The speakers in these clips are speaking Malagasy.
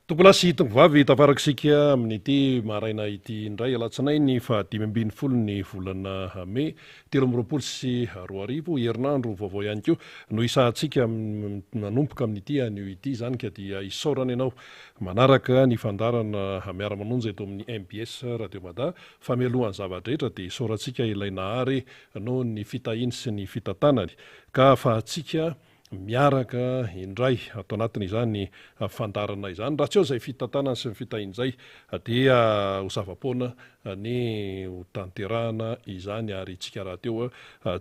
Tompolasy hitom-vavy tafarakisika amin'ity maraina ity indray alatsinainy fa 5 ny volana May 2024 herinandro vaovao ihany koa no isahantsika nanomboka amin'ity anio ity zany ka dia isaorana ianao manaraka ny fandarana miara-manonja eto amin'ny MBS Radio Mada fa mialohan'ny zavadrehetra dia isaorantsika ilay nahary no ny fitahiny sy ny fitantanany ka afahantsika miaraka indray ato anatin'izany fandarana izany raha tsy eo izay fitantanana sy ny fitahiny izay dia ho zava-poana ny ho tanterahana izany ary tsika raha teo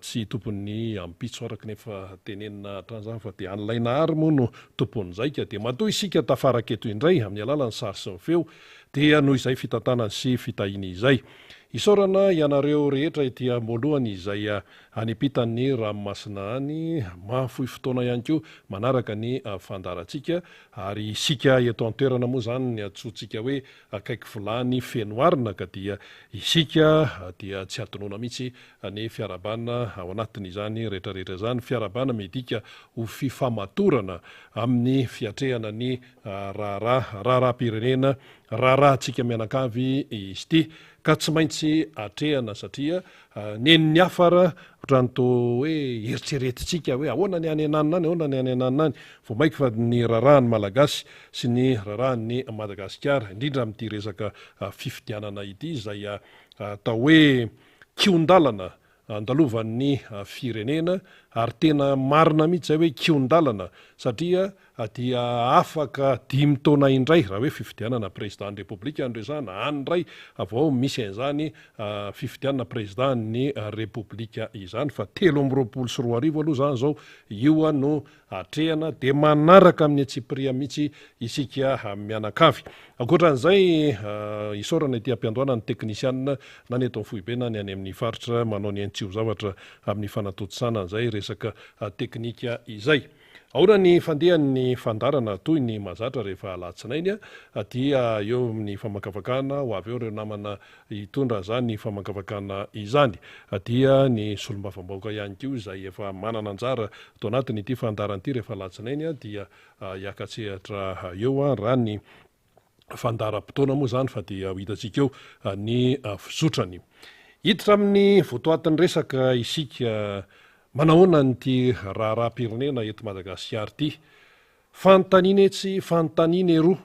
tsy tompony ampitso araka nefa tenenina hatrany fa dia an'ilay nahary moa no tompon'izay ka dia matoa isika tafaraka eto indray amin'ny alalan'ny sary sy ny feo dia noho izay fitantanana sy fitahiny izay isaorana ianareo rehetra ity amboalohany izay anipitany ranomasina any mahafohy fotoana ihany koa manaraka ny fandarantsika ary isika eto an-toerana moa zany ny antsointsika hoe akaiky vilany fenoarina ka dia isika dia tsy adinoana mihitsy ny fiarabanina ao anatin'izany rehetrarehetra izany fiarabana medika ho fifamatorana amin'ny fiatrehana ny raharaha-pirenena raharahantsika mianakavy izy ity ka tsy maintsy atrehana satria nen'ny afara ohatrany to hoe eritreretintsika hoe ahoana ny any ananina any ahoana ny any ananina any vao mainka fa ny rarahan'ny malagasy sy ny rarahan'ny Madagasikara indrindra amin'ity resaka fifidianana ity izay atao hoe kiondalana andalovan'ny firenena ary tena marina mihitsy zay hoe kiondalana satria dia afaka 5 taona indray raha hoe fifidianana président repoblika andresana andray avao misy an'izany fifidianana président ny repoblika izany fa 2024 aloha zany zao io no atrehana dia manaraka amin'ny atsipria mihitsy isika mianakavy ankoatran'izay isaorana ity ampiandohana ny teknisianina na ny eto amin'ny fohibena ny any amin'ny faritra manao ny antsio zavatra amin'ny fanatotosana izay resaka teknika izay ahora ny fandehan'ny fandarana toy ny mahazatra rehefa alatsinainy dia eo amin'ny famakavakana ho avy eo ireo namana hitondra zany ny famakavakana izany dia ny solombavambaoka ihany koa izay efa manana anjara to anatiny ity fandarana ity rehefa alatsinainy dia hiakatsehatra eo raha ny fandaram-potoana moa zany fa dia ho hitantsika eo ny fizotrany hiditra amin'ny votoatin'ny resaka isika manahoana nyty raharaha-pirenena eto Madagasikara ity fanontaniana etsy fanontaniana eroa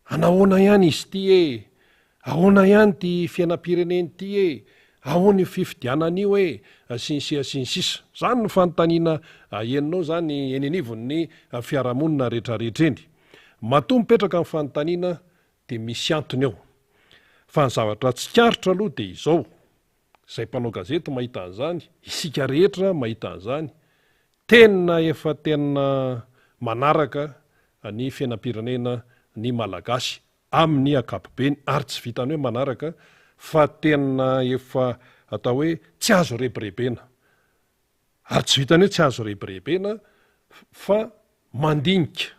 anahoana ihany izy ity ahoana ihany ty fiainam-pireneny ity ahoana io fifidianan'io sinsisa zany no fanontaniana eninao zany eny anivon'ny fiarahamonina rehetrarehetra eny matoa mipetraka amin'ny fanontaniana dia misy antony eo fa ny zavatra tsikarotra aloha dia izao izay mpanao gazety mahita an'izany isika rehetra mahita an'izany tena efa tena manaraka ny fiainam-pirenena ny malagasy amin'ny ankapobeny ary tsy vitany hoe manaraka fa tena efa atao hoe tsy azo rebirebena ary tsy vitany hoe tsy azo rebirebena fa mandinika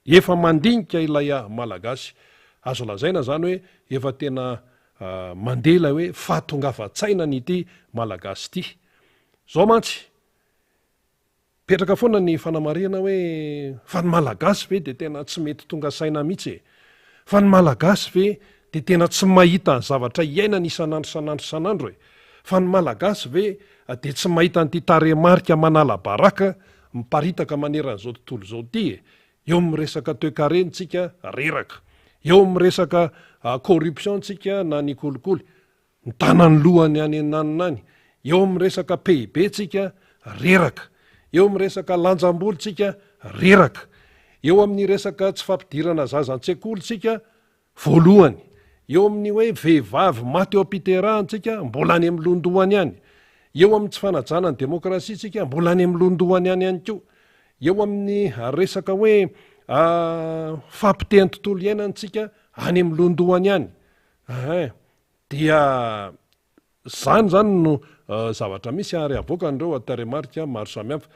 efa mandinika ilay malagasy azo lazaina zany hoe efa tena mandela hoe fahatongavan-tsaina nyity malagasy ity zao mantsy petraka foana ny fanamarihana hoe fa ny malagasy ve dia tena tsy mety tonga saina mihitsy fa ny malagasy ve dia tena tsy mahita ny zavatra iainana isanandro fa ny malagasy ve dia tsy mahita nyity taremarika manala baraka miparitaka maneran'izao tontolo zao ity eo amin'ny resaka toekarentsika reraka eo amin'ny resaka corruption tsika na ny kolikoly ny tanany lohany any ananina any eo amin'ny resaka PIB tsika reraka eo amin'ny resaka lanjam-boly tsika reraka eo amin'ny resaka tsy fampidirana zazan-tsekoly tsika voalohany eo amin'ny hoe vehivavy maty eo ampiterahantsika mbola any amin'ny londohany any eo amin'ny tsy fanajana ny demokrasia tsika mbola any amin'ny londohany any ihany koa eo amin'ny resaka hoe fampitehany tontolo iainantsika any amin'ny londohany any dia zany no zavatra misy ary avoakan'ireo taremarika maro samihafa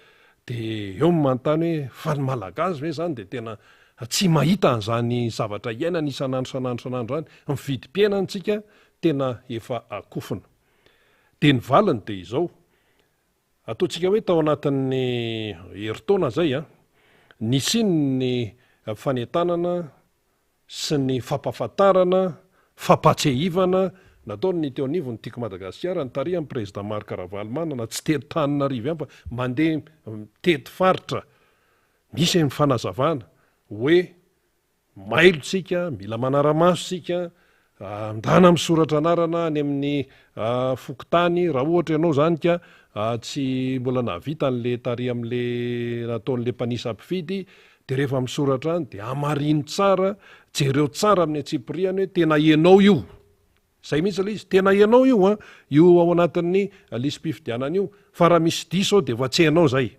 dia eo manontany hoe fa ny malagasy ve zany dia tena tsy mahita an'izany zavatra iainana isanandro any mividim-piainantsika tena efa akofina dia ny valiny dia izao ataontsika hoe tao anatin'ny heritaona zay nisiny ny fanentanana sy ny fampahafantarana fampatsehivana nataony ny teo anivo ny tiako Madagasikara ny tarihan'ny président Marc Ravalomanana tsy tery-tananarivo ihany fa mandeha tety faritra misy ny fanazavana hoe mailontsika mila manara-maso sika andana misoratra anarana any amin'ny fokotany raha ohatra ianao zany ka tsy mbola nahavita n'le tary am'le nataon'le mpanisa ampifidy de rehefa misoratra any de amarino tsara jereo tsara amin'ny atsipriany hoe tena ianao io zay mihitsy le izy tena ianao io a io ao anatin'ny lisy-pifidianana io fa raha misy diso ao de efa tsy hainao zay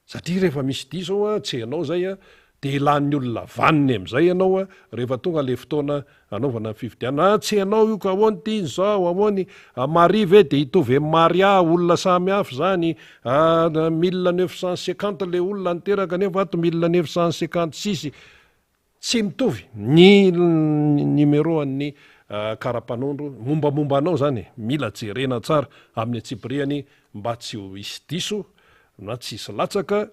satria rehefa misy diso ao a tsy hainao zay a de ilan'ny olona vaniny am'izay ianao a rehefa tonga le fotoana anaovana fifidianana tsy hainao io ka ahoany ty zao ahoany marive de hitovy maria olona samy hafa zany 1950 le olona niteraka nefa ato 1956 tsy mitovy ny numéro an'ny karapanondro mombamomba anao zany mila jerena tsara amin'ny atsipriany mba tsy ho isy diso na tsy isy latsaka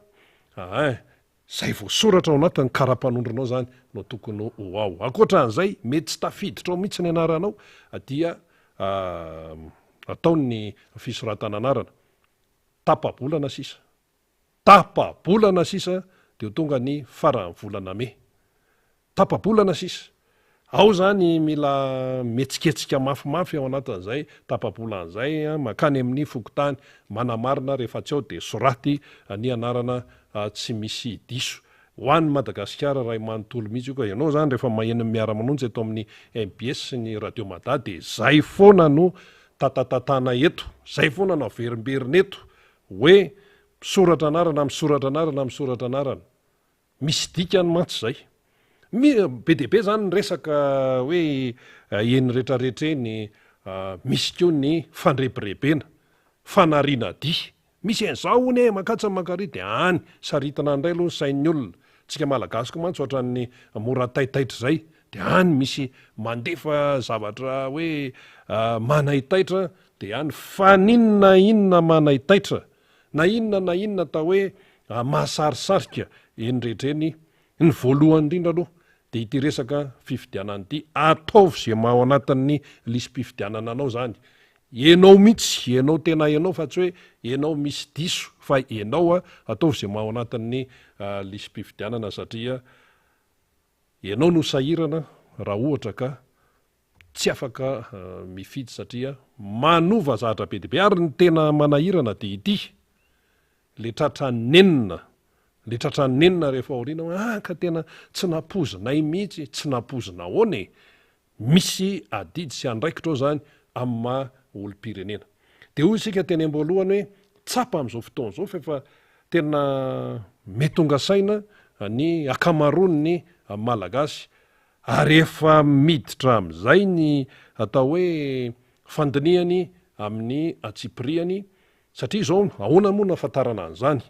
zay voasoratra ao anatin'ny karapanondronao zany no tokony ho ao akoatra an'izay mety tsy tafiditra ao mihitsy ny anaranao dia ataony fisoratana anarana tapabolana sisa de ho tonga ny farany volana me tapabolana sisa ao zany mila metsiketsika mafimafy ao anatin'izay tapabolan'izay makany amin'ny fokotany manamarina rehefa tsy ao de soraty ny anarana tsy misy diso ho an'ny Madagasikara raha manontolo mihitsy io ka ianao zany rehefa maheno miara-manonjy ato amin'ny MBS sy ny radio Mada de zay foana no tatatatana eto zay foana no averimberina eto hoe misoratra anarana misy dikany matsy zay be deaibe zany ny resaka hoe eny rehetrarehetreny misy keo ny fandrebirebena fanariana di misy an'izao ony makatsa makary de any saritana indray aloha ny sain'ny olona tsika malagasiko mantsy ohatran'ny mora taitaitra zay de any misy mandefa zavatra hoe manahitaitra de any fa ninona manahitaitra na inona ta hoe mahasarisarika eny rehetreny ny voalohany indrindra aloha de ity resaka fifidianana ity ataovy zay mao anatin'ny lisy-pifidianana anao zany enao mihitsy enao tena enao fa tsy hoe enao misy diso fa enao ataovy zay mao anatin'ny lisy-pifidianana satria enao no sahirana raha ohatra ka tsy afaka mifidy satria manova zahatra be deaibe ary ny tena manahirana de ity le tratranenina rehefa aoriana ka tena tsy napozinay mihitsy tsy napozina ahoana misy adidy sy andraikitra ao zany amin'ny maha olo-pirenena de hoy isika teny am-boalohany hoe tsapa am'izao fotoana zao fa efa tena metonga saina ny akamarony malagasy ary efa miditra am'izay ny atao hoe fandiniany amin'ny atsipriany satria zao ahoana moa nafatarana an'izany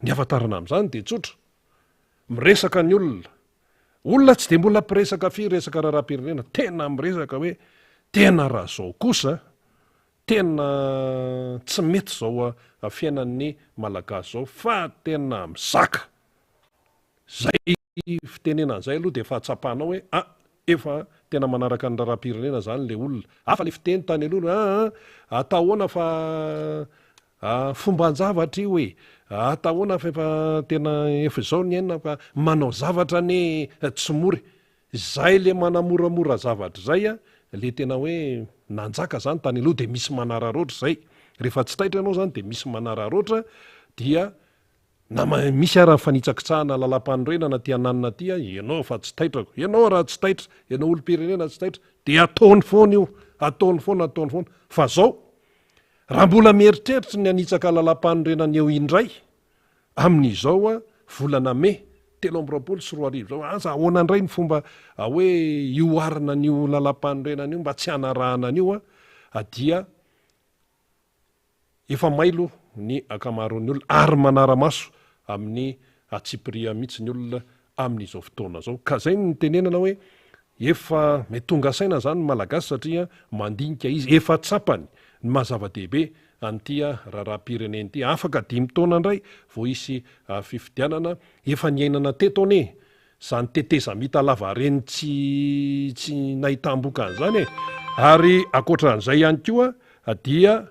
ny afatarana am'izany de tsotra miresaka ny olona tsy de mbola mpiresaka resaka raharam-pirenena tena miresaka hoe tena raha zao kosa tena tsy mety zao fiainan'ny malagasy zao fa tena mizaka zay fitenenan'izay aloha de efa tsapanao hoe efa tena manaraka ny raharam-pirenena zany le olona afa le fiteny tany aloha atahoana fa fomban-javatra io hoe atahoana fa efa tena efa zao ny ainina fa manao zavatra ny tsy mory zay le manamoramora zavatra zay le tena hoe nanjaka zany tany aloha de misy manararoatra zay rehefa tsy taitra ianao zany de misy manararoatra dia misy ara fanitsakitsahana lalam-panorenana ty ananina ty ianao fa tsy taitrako ianao raha tsy taitra ianao olo-pirenena tsy taitra de ataony foana io ataony foana fa zao raha mbola mieritreritra ny anitsaka lalam-panorenana eo indray amin'izao volana me 3 sy 4 zao aza ahoana indray ny fomba hoe ioarina n'io lalam-panorenana io mba tsy hanarahana an'io dia efa mailo ny akamaroan'ny olona ary manara-maso amin'ny atsipria mihitsy ny olona amin'izao fotoana zao ka zay ny tenenana hoe efa metonga saina zany malagasy satria mandinika izy efa tsapany ny mahazava-dehibe an'tya raharam-pireneny ty afaka 5 taona indray vo isy fifidianana efa niainana teto ane zany teteza mita lava reny tsy nahitam-boka an'izany ary akoatran'izay ihany koa dia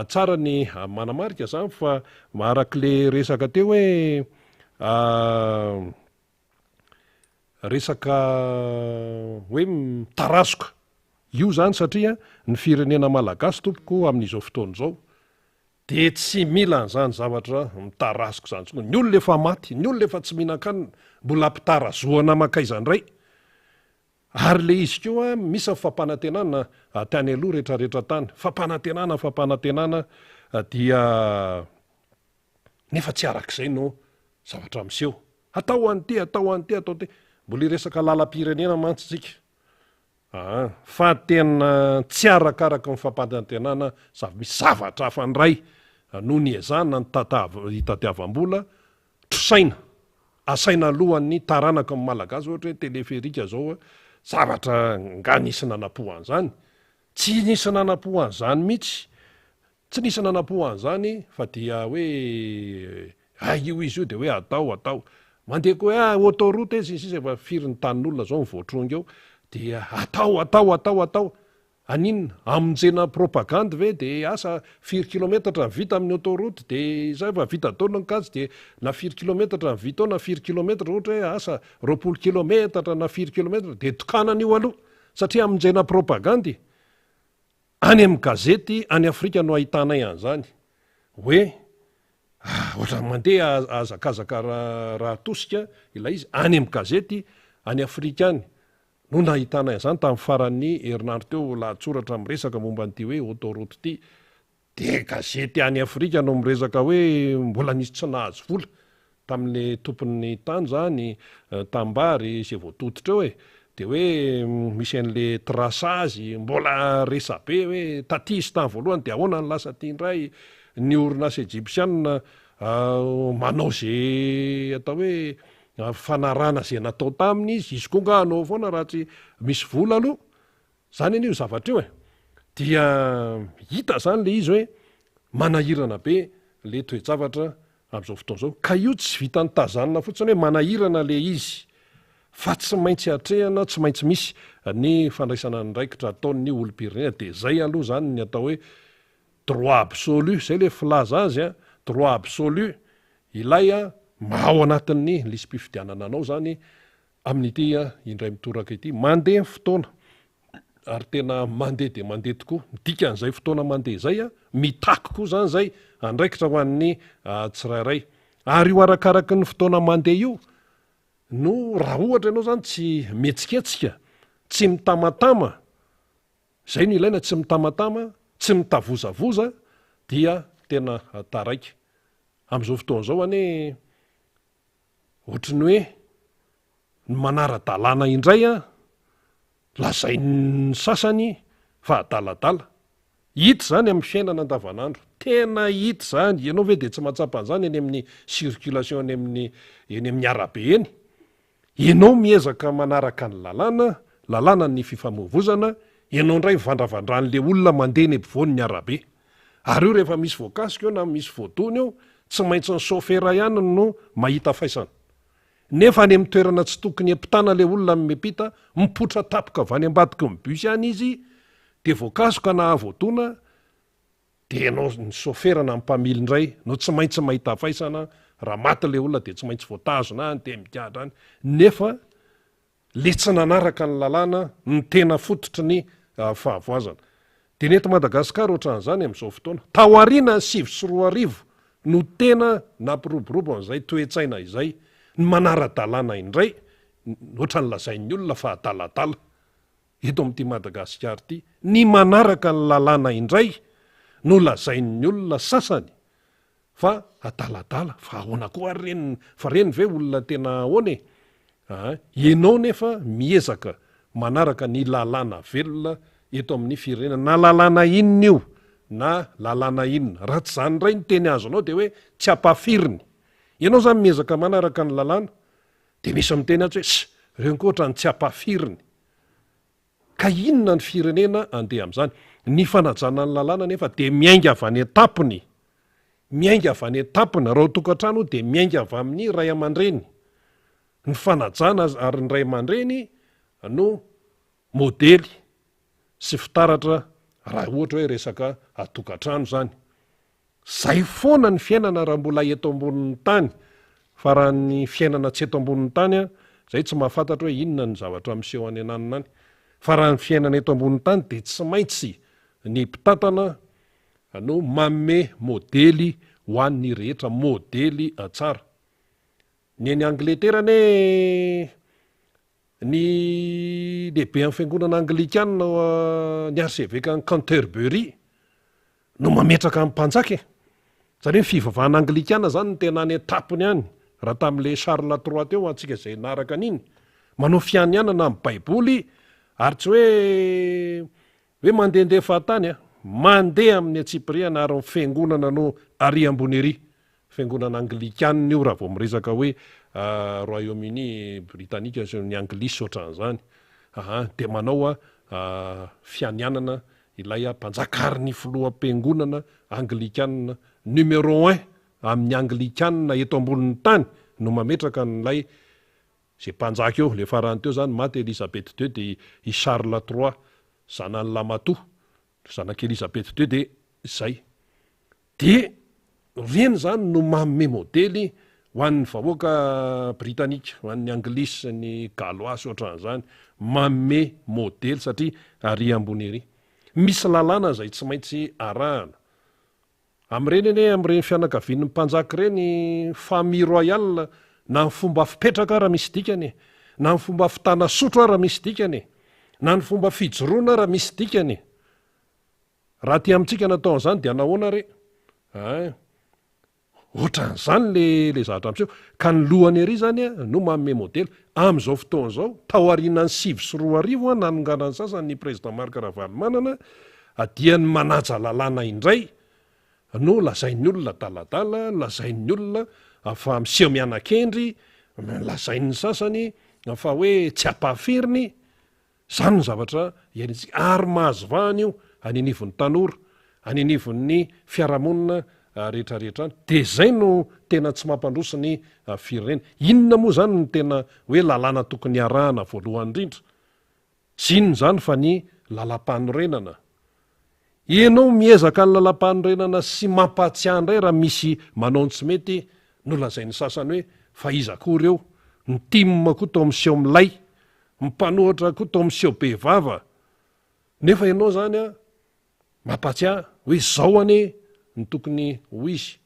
tsara ny manamarika zany fa maharak'le resaka teo hoe resaka hoe mitarasoka io zany satria ny firenena malagasy tompoko amin'izao fotoana izao de tsy mila n'izany zavatra mitarasoko zany tsoko ny olona efa maty ny olona efa tsy mihinan-kanina mbola ampitarazoana makaizandray ary le izy koa misy fampanantenana tany aloha rehetrarehetra tany fampanantenana dia nefa tsy arak'izay no zavatra miseho atao an'ty atao ty mbola iresaka lalam-pirenena mantsy tsika fa tena tsy arakaraka ny fampanantenana misy zavatra hafandray no ny ezana ny hitadiavam-bola trosaina asaina alohan'ny taranaka ny malagasy ohatra hoe teleferika zao zavatra nga nisy nanampohan'izany tsy nisy nanampohan'izany mihitsy tsy nisy nanampohan'izany fa dia hoe io izy io de hoe atao mandeha koa hoe autoroute izy sisa efa firy ny tanin'olona zao mivoatronga eo dia atao aninona amonjena propagande ve de asa 4 kilometatra vita amin'ny autoroute de zay efa vita taona ny kazy de na 4 kilometatra vita na 4 kilometatra ohatra hoe asa 20 kilometatra na 4 kilometatra de tokanan'io aloha satria amonjena propagande any amin'ny gazety any Afrika no ahitanay an'izany hoe ohatra mandeha azakazaka raha tosika ilay izy any amin'ny gazety any Afrika any no nahitana izany tamin'ny faran'ny herinandro teo lahatsoratra miresaka momba an'ity hoe autoroute ity de gazety any Afrika no miresaka hoe mbola nisy tsy nahazo vola tamin'le tompon'ny tany zany tambary izay voatototra eo de hoe misy an'le traçage mbola resabe hoe taty izy tany voalohany de ahoana ny lasa ty indray ny orinasa egyptianina manao zay atao hoe fanarana zay natao taminy izy koa nga anao foana raha tsy misy vola aloha zany an'io zavatra io dia hita zany le izy hoe manahirana be le toe-javatra amin'izao fotoana zao ka io tsy vita ny tazanina fotsiny hoe manahirana le izy fa tsy maintsy atrehana tsy maintsy misy ny fandraisana ndraikitra ataon'ny olom-pirenena de zay aloha zany ny atao hoe droit absolu zay le filaza azy droit absolu ilay ao anatin'ny lisy-pifidianana anao zany amin'ity indray mitoraka ity mandeha fotoana ary tena mandeha de mandeha tokoa midika an'izay fotoana mandeha zay mitaky koa zany zay andraikitra ho an'ny tsirairay ary io arakaraky ny fotoana mandeha io no raha ohatra ianao zany tsy metsiketsika tsy mitamatama zay no ilaina tsy mitamatama tsy mitavozavoza dia tena taraiky amin'izao fotoana zao anie ohatrany hoe ny manara-dalàna indray lazay ny sasany fa adaladala hita zany amin'ny fiainana andavanandro tena hita zany ianao ve de tsy mahatsapa an'izany eny amin'ny circulation eny amin'ny arabe eny ianao miezaka manaraka ny lalàna ny fifamoivozana ianao indray mivandravandran'le olona mandeha ny ampovoany ny arabe ary io rehefa misy voakasika eo na misy voadona eo tsy maintsy ny sofera ihany no mahita faisana nefa any amin'ny toerana tsy tokony ampitana le olona mipita mipotra tapoka avy any ambadiky ny bus any izy de voakasoka na voadona de ianao ny soferana mpamily indray no tsy maintsy mahita faisana raha maty le olona de tsy maintsy voatazona any de mikiatra any nefa le tsy nanaraka ny lalàna ny tena fototry ny fahavoazana de neto Madagasikara ohatran'izany amin'izao fotoana taoriana 7 no tena nampiroborobo an'izay toe-tsaina izay ny manara-dalàna indray ohatra ny lazain'ny olona fa adaladala eto amin'ity Madagasikara ity ny manaraka ny lalàna indray no lazain'ny olona sasany fa adaladala fa ahoana koa ary reny fa reny ve olona tena ahoana ianao nefa miezaka manaraka ny lalàna velona eto amin'ny firenena na lalàna inona io na lalàna inona raha tsy zany indray ny teny azonao de hoe tsy ampafiriny ianao zany miezaka manaraka ny lalàna de misy miteny azy hoe reo koatra ny tsy ampafiriny ka inona ny firenena andeha amin'izany ny fanajana ny lalàna nefa de miainga avy any etapiny raha tokantrano de miainga avy amin'ny ray aman-dreny ny fanajana ary ny ray aman-dreny no modely sy fitaratra raha ohatra hoe resaka atokantrano zany. Zay foana ny fiainana raha mbola eto ambonin'ny tany, fa raha ny fiainana tsy eto ambonin'ny tany a, zay tsy mahafantatra hoe inona ny zavatra miseho any ananina any. Fa raha ny fiainana eto ambonin'ny tany dia tsy maintsy ny mpitantana no manome modely ho an'ny rehetra, modely tsara. Ny any Angletera ny lehibe amin'ny fiangonana anglikana ny arseveka ny Canterbury no mametraka amin'ny mpanjaka. Zany hoe fivavahana anglikana zany ny tena any etapony any, raha tamin'le Charles III teo antsika izay naraka an'iny, manao fianianana amin'ny baiboly ary tsy hoe mandehandeha fahatany a, mandeha amin'ny atsipriana ary ny fiangonana no ary ambony ery. Fiangonana anglikana io raha vao miresaka hoe Royaume-Uni, Britanika sy ny anglisy ohatran'izany. Dia manao fianianana ilay mpanjakary ny filoham-piangonana anglikana numéro 1 amin'ny anglikana eto ambonin'ny tany no mametraka n'ilay zay mpanjaka eo. Le farany teo zany maty Elisabeth II dia i Charles III zanany Lamatoa, zanak'Elisabeth II dia zay. Dia reny zany no manome modely ho an'ny vahoaka britanika, ho an'ny anglisy, ny galoisy ohatran'izany, manome modely satria ary ambony ery. Misy lalàna zay tsy maintsy arahana. Amin'ireny anie amin'ireny fianakavian'ny mpanjaka ireny, famille royale, na ny fomba fipetraka raha misy dikany, na ny fomba fitana sotro raha misy dikany, na ny fomba fijoroana raha misy dikany. Raha ty amintsika natao an'izany dia nahoana re? Ohatran'izany le zavatra amseho. Ka ny lohany ery zany no manome modely. Amin'izao fotoan'izao, tao aorianany 7 nanonganany sasany ny président Marc Ravalomanana dia ny manaja lalàna indray no lazain'ny olona daladala, lazain'ny olona fa miseho mianan-kendry, lazain'ny sasany fa hoe tsy ampahafiriny. Zany ny zavatra iaintsika ary mahazovahany io anenivon'ny tanora, anenivon'ny fiarahamonina rehetrarehetra any. Dia zay no tena tsy mampandroso ny firenena. Inona moa zany ny tena hoe lalàna tokony arahana voalohany indrindra? Tsy inona zany fa ny lalam-panorenana. Ianao miezaka ny lalam-panorenana sy mampatsiahy indray raha misy manao ny tsy mety, no lazain'ny sasany hoe fa iza koa ireo, ny timma koa tao miseho milay, mpanohatra koa tao miseho be vava. Nefa ianao zany mampatsiahy hoe zao anie ny tokony ho izy.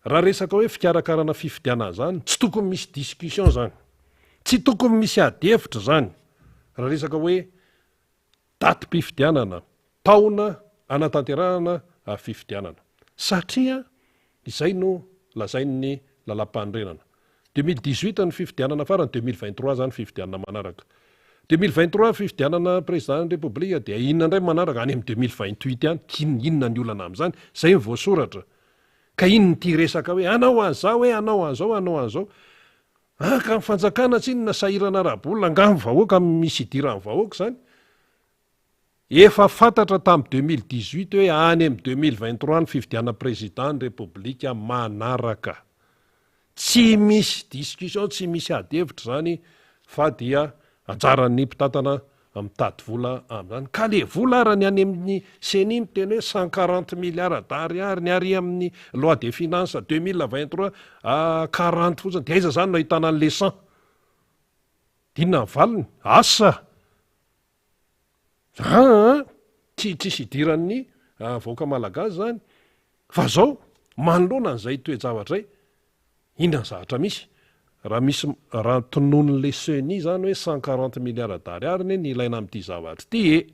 Raha resaka hoe fikarakarana fifidiana zany, tsy tokony misy discussion zany, tsy tokony misy adihevitra zany. Raha resaka hoe datim-pifidianana, taona anatanterahana fifidianana, satria izay no lazain'ny lalam-panorenana. 2018 ny fifidianana farany, 2023 zany fifidianana manaraka. 2023 fifidianana président république dia inona indray manaraka any amin'ny 2028 any, inona ny olana amin'izany, zay ny voasoratra. Ka inona ty resaka hoe anao an'izao, hoe anao an'izao, anao an'izao. Ka ny fanjakana tsy inona sahirana rahabolina, angamy vahoaka misy idiran'ny vahoaka zany. Efa fantatra tamin'ny 2018 hoe any amin'ny 2023 ny fifidianana président république manaraka. Tsy misy discussion, tsy misy adihevitra zany, fa dia anjaran'ny mpitantana mitady vola amin'izany. Ka le vola ara ny any amin'ny CENI miteny hoe 140 milliards d'ariary ny ary amin'ny loi des finances 2023 40 fotsiny. Dia aiza zany no ahitana an'le 100? Dinona ny valiny? Asa! Tsisy idiran'ny vahoaka malagasy zany. Fa zao manoloana an'izay toe-javatra zay, inona ny zavatra misy? Raha tononon'le CENI zany hoe 140 milliards d'ariary ny ilaina amin'ity zavatra ity,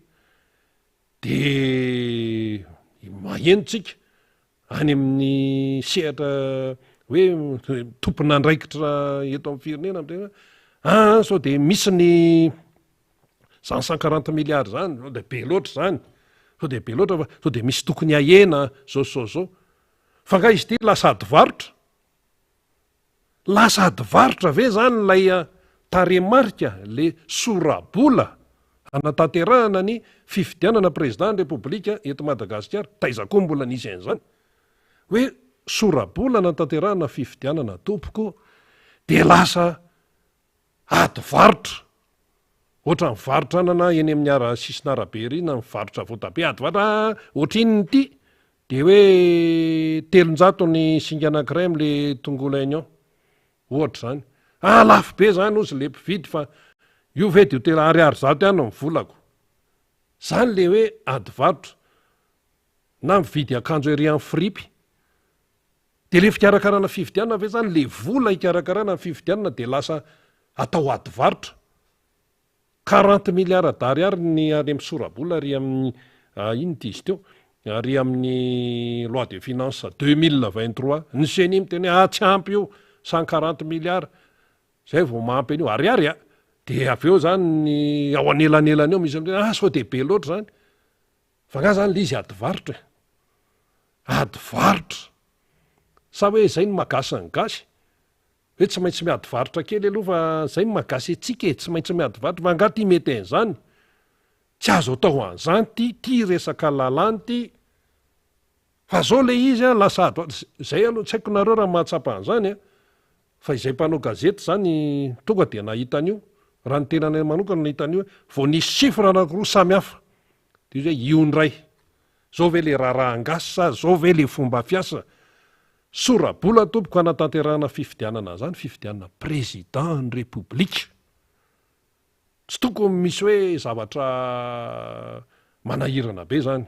dia mahenontsika any amin'ny sehatra hoe tompon'andraikitra eto amin'ny firenena sao dia misy ny 140 milliards zany, sao dia be loatra zany, sao dia be loatra, sao dia misy tokony ahena zao. Fa nga izy ity lasa adivarotra. Lasa adivarotra ve zany lay taremarika, le sorabola anatanterahana ny fifidianana président république eto Madagasikara? Taiza koa mbola nisy an'izany hoe sorabola anatanterahana fifidianana tompoko, dia lasa ady varotra ohatra mivarotra anana eny amin'ny ara sisina arabe ry na mivarotra voatabia ady varotra ohatra iny ity de hoe 300 ny singa anankiray am'le tongolo aignan ohatra zany lafo be zany ozy le mpividy fa io ve de tena ariary zato ihany ny volako zany le hoe ady varotra na mividy akanjo ery amin'ny fripy de le fikarakarana fividianana ve zany le vola ikarakarana ny fividianana de lasa atao ady varotra 40 milliards d'ariary ny any amin'ny sorabola ary amin'ny ino ty izy teo ary amin'ny loi de finance 2023 ny seny miteny tsy ampy io 140 milliards zay vao mampy an'io ariary de avy eo zany ny ao anelanelany eo misy miteny sao de be loatra zany fa nga zany le izy ady varotra sa hoe zay ny magasy ny gasy hoe tsy maintsy miady varotra kely aloha fa zay ny magasy atsika tsy maintsy miady varotra fa angaty mety an'izany tsy azo atao an'izany ty resaka lalany ty fa zao le izy lasa ady zay aloha tsy haiko nareo raha mahatsapa an'izany fa izay mpanao gazety zany tonga de nahitan'io raha ny tenany manokana nahitan'io vao nisy chiffre anankiroa samy hafa de izy hoe ionray zao ve le raharangasy sa zao ve le fomba fiasa sorabola tompoko anatanterahana fifidianana zany fifidianana président ny république tsy tokony misy hoe zavatra manahirana be zany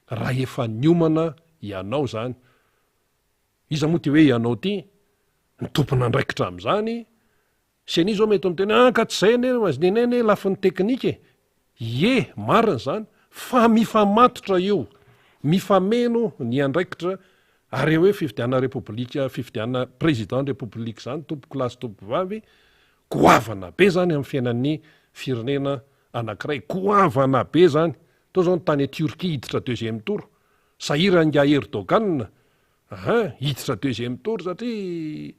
raha efa niomana ianao zany iza moa ty hoe ianao ty ny tompona andraikitra am'izany seny zao mety miteny ka tsy zay ane azineneny lafi ny teknika marina zany fa mifamatotra io mifameno ny andraikitra ary hoe fifidianana république fifidianana président république zany tompoko lasy tompo vavy goavana be zany amin'ny fiainan'ny firenena anankiray goavana be zany to zao ny tany Turquie hiditra deuxième tour sahira nga Erdogan hiditra deuxième tour satria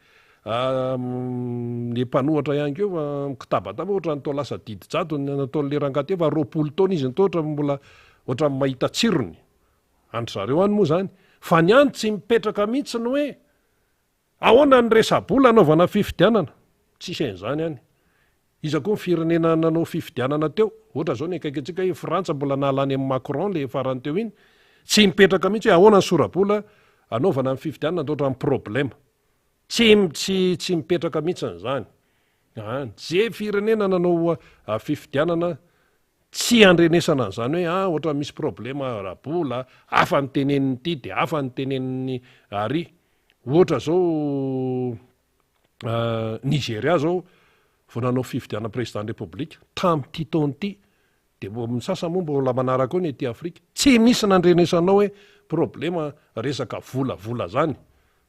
le mpanohatra ihany keo fa mikitabataba ohatra natao lasa didijato nataon'le rangaty fa 20 taona izy nto ohatra mahita tsirony andry zareo any moa zany fa ny any tsy mipetraka mihitsy ny hoe ahoana ny resabola anaovana fifidianana tsisy an'izany any iza koa ny firenena nanao fifidianana teo ohatra zao ny akaiky atsika hoe Frantsa mbola nalany amin'ny Macron le farany teo iny tsy mipetraka mihitsy hoe ahoana ny sorabola anaovana amin'ny fifidianana ohatra amin'ny problème tsy mipetraka mihitsy n'izany zay firenena nanao fifidianana tsy andrenesana n'izany hoe ohatra misy problema rabola hafa ny teneniny ity de hafa ny teneniny ary ohatra zao Nigeria zao vao nanao fifidianana président république tam'ty taona ty de misasa moa mbola manaraka ao ny ety Afrika tsy misy nandrenesanao hoe problema resaka volavola zany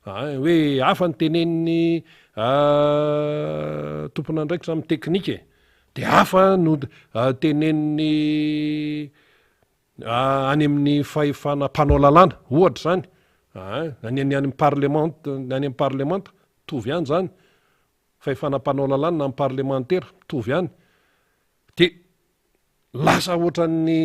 hoe hafa ny teneniny tompona andraikitra amin'ny teknika de hafa no teneniny any amin'ny fahefana mpanao lalàna ohatra zany any amin'ny parlementa tovy ihany zany fahefana mpanao lalàna na amin'ny parlementaire tovy ihany de lasa ohatran'ny